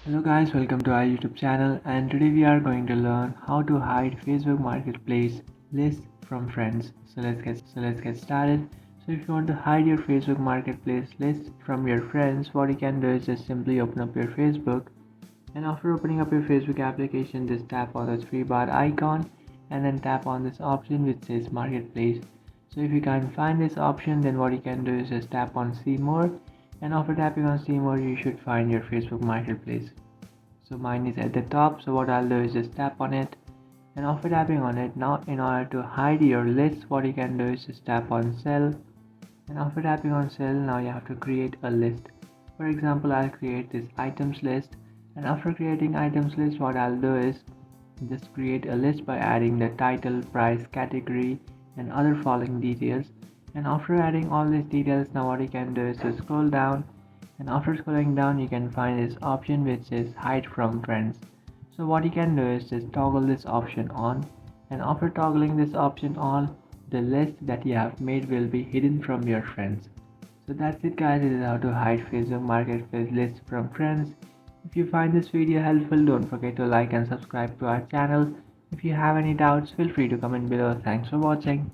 Hello guys, welcome to our YouTube channel, and today we are going to learn how to hide Facebook Marketplace lists from friends. So let's get started. So if you want to hide your Facebook Marketplace list from your friends, what you can do is just simply open up your Facebook, and after opening up your Facebook application, just tap on the three bar icon and then tap on this option which says Marketplace. So if you can't find this option, then what you can do is just tap on See More, and after tapping on See More, you should find your Facebook Marketplace. So mine is at the top, so what I'll do is just tap on it, and after tapping on it, now in order to hide your list, what you can do is just tap on Sell, and after tapping on Sell, now you have to create a list. For example, I'll create this items list, and after creating items list, what I'll do is just create a list by adding the title, price, category, and other following details. And after adding all these details, now what you can do is to scroll down, and after scrolling down you can find this option which is hide from friends. So what you can do is just toggle this option on, and after toggling this option on, the list that you have made will be hidden from your friends. So that's it guys, this is how to hide Facebook Marketplace lists from friends. If you find this video helpful, don't forget to like and subscribe to our channel. If you have any doubts, feel free to comment below. Thanks for watching.